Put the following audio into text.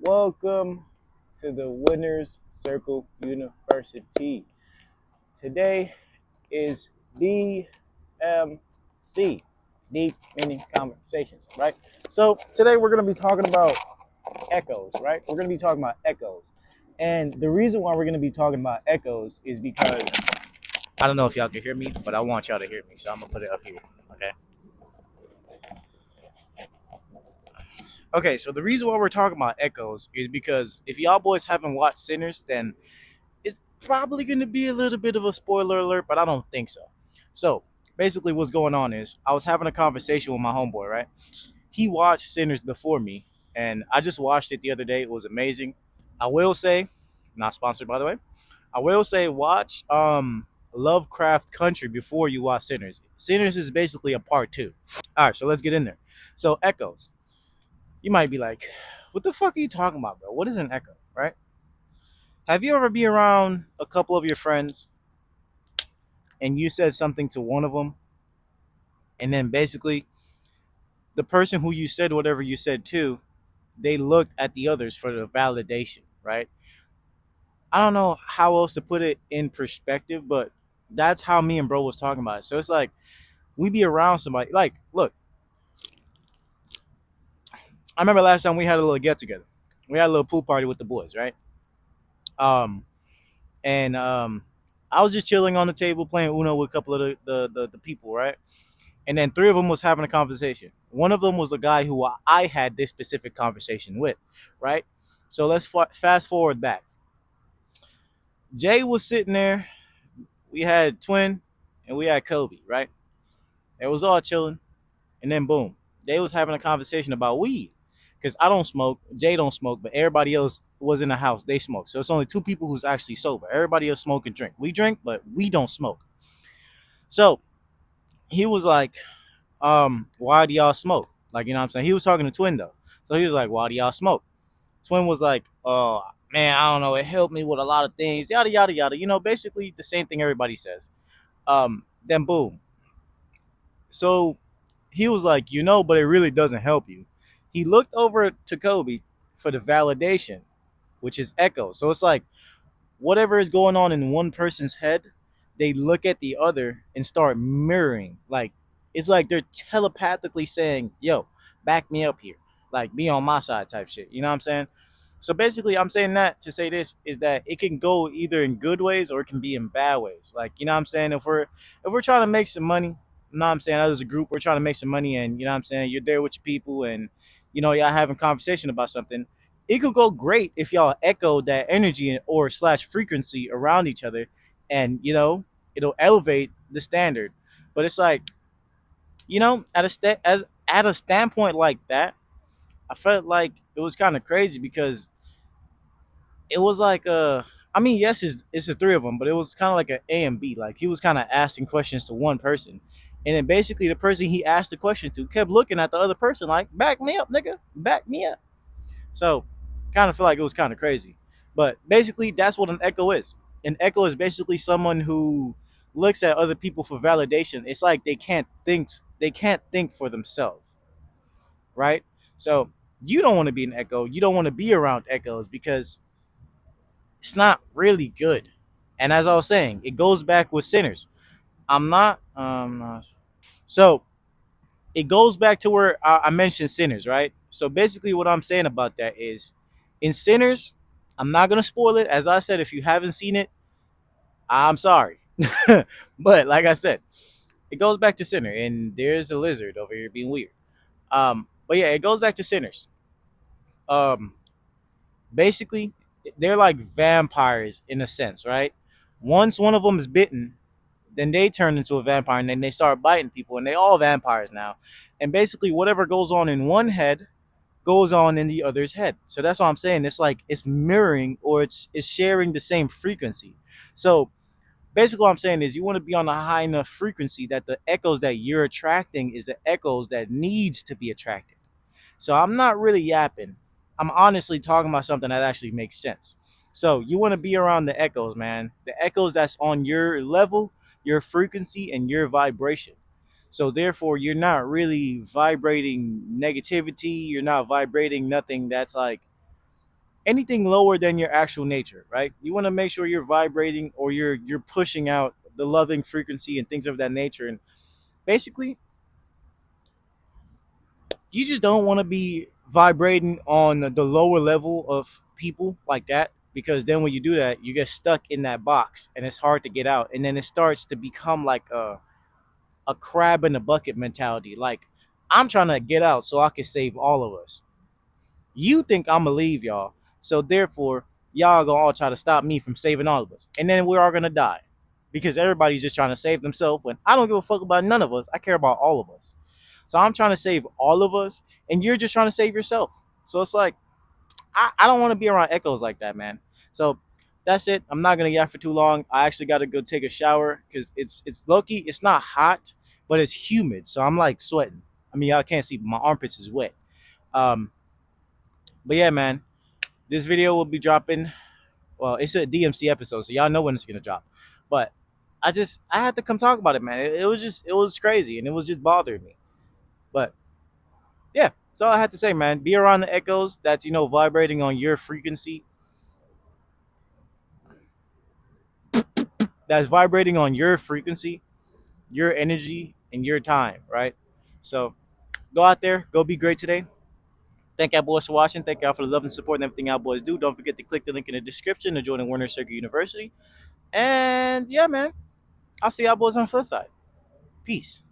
Welcome to the Winners Circle University. Today is DMC, Deep Meaning Conversations, right? So today we're going to be talking about echoes, right? We're going to be talking about echoes. And the reason why we're going to be talking about echoes is because I don't know if y'all can hear me, but I want y'all to hear me. So I'm going to put it up here, okay? Okay, so the reason why we're talking about echoes is because if y'all boys haven't watched Sinners, then it's probably going to be a little bit of a spoiler alert, but I don't think so. So basically, what's going on is I was having a conversation with my homeboy, right? He watched Sinners before me, and I just watched it the other day. It was amazing. I will say, not sponsored by the way. I will say, watch Lovecraft Country before you watch Sinners. Sinners is basically a part two. All right, so let's get in there. So echoes. You might be like, what the fuck are you talking about, bro? What is an echo, right? Have you ever been around a couple of your friends and you said something to one of them, and then basically the person who you said whatever you said to, they looked at the others for the validation, right? I don't know how else to put it in perspective, but that's how me and bro was talking about it. So it's like we be around somebody. Like, look, I remember last time we had a little get together. We had a little pool party with the boys, right? Um, and I was just chilling on the table playing Uno with a couple of the people, right? And then three of them was having a conversation. One of them was the guy who I had this specific conversation with, right? So let's fast forward back. Jay was sitting there. We had Twin and we had Kobe, right? It was all chilling. And then boom, Jay was having a conversation about weed. Because I don't smoke, Jay don't smoke, but everybody else was in the house. They smoke. So it's only two people who's actually sober. Everybody else smoke and drink. We drink, but we don't smoke. So he was like, why do y'all smoke? Like, you know what I'm saying? He was talking to Twin though. So he was like, why do y'all smoke? Twin was like, oh man, I don't know. It helped me with a lot of things. Yada yada yada. You know, basically the same thing everybody says. Then boom. So he was like, but it really doesn't help you. He looked over to Kobe for the validation, which is echo. So it's like whatever is going on in one person's head, they look at the other and start mirroring. Like it's like they're telepathically saying, "Yo, back me up here. Like be on my side," type shit. You know what I'm saying? So basically, I'm saying that to say this is that it can go either in good ways or it can be in bad ways. Like you know what I'm saying? If we're trying to make some money, you know what I'm saying? As a group, we're trying to make some money, and you know what I'm saying? You're there with your people, and y'all having conversation about something. It could go great if y'all echo that energy or slash frequency around each other, and it'll elevate the standard. But it's like at a standpoint like that, I felt like it was kind of crazy because it was like I mean, yes, it's the three of them, but it was kind of like an A and B. Like he was kind of asking questions to one person, and then basically the person he asked the question to kept looking at the other person like, "Back me up, nigga, back me up." So, kind of feel like it was kind of crazy, but basically that's what an echo is. An echo is basically someone who looks at other people for validation. It's like they can't think for themselves, right? So you don't want to be an echo. You don't want to be around echoes because it's not really good. And as I was saying, it goes back with sinners. I'm not. So it goes back to where I mentioned sinners, right? So basically, what I'm saying about that is, in sinners, I'm not gonna spoil it. As I said, if you haven't seen it, I'm sorry. But like I said, it goes back to sinner, and there's a lizard over here being weird. But yeah, it goes back to sinners. Um, Basically, they're like vampires in a sense, right? Once one of them is bitten, then they turn into a vampire, and then they start biting people, and they all vampires now. And basically, whatever goes on in one head goes on in the other's head. So that's what I'm saying. It's like it's mirroring or it's sharing the same frequency. So basically, what I'm saying is you want to be on a high enough frequency that the echoes that you're attracting is the echoes that needs to be attracted. So I'm not really yapping. I'm honestly talking about something that actually makes sense. So you want to be around the echoes, man. The echoes that's on your level, your frequency, and your vibration. So therefore, you're not really vibrating negativity. You're not vibrating nothing that's like anything lower than your actual nature, right? You want to make sure you're vibrating or you're pushing out the loving frequency and things of that nature. And basically, you just don't want to be vibrating on the lower level of people like that, because then when you do that, you get stuck in that box and it's hard to get out. And then it starts to become like a crab in a bucket mentality. Like, I'm trying to get out so I can save all of us. You think I'm gonna leave y'all, so therefore y'all gonna all try to stop me from saving all of us, and then we're all gonna die because everybody's just trying to save themselves. When I don't give a fuck about none of us, I care about all of us. So I'm trying to save all of us, and you're just trying to save yourself. So it's like I don't want to be around echoes like that, man. So that's it. I'm not gonna yap for too long. I actually got to go take a shower because it's low-key. It's not hot, but it's humid, so I'm like sweating. I mean, y'all can't see, but my armpits is wet. Um, but yeah, man, this video will be dropping. Well, it's a DMC episode, so y'all know when it's gonna drop. But I had to come talk about it, man. It was crazy, and it was just bothering me. But yeah, that's all I had to say, man. Be around the echoes that's vibrating on your frequency, your energy, and your time, right? So go out there, go be great today. Thank y'all boys for watching. Thank y'all for the love and support and everything y'all boys do. Don't forget to click the link in the description to join the Warner Circuit University. And yeah, man, I'll see y'all boys on the flip side. Peace.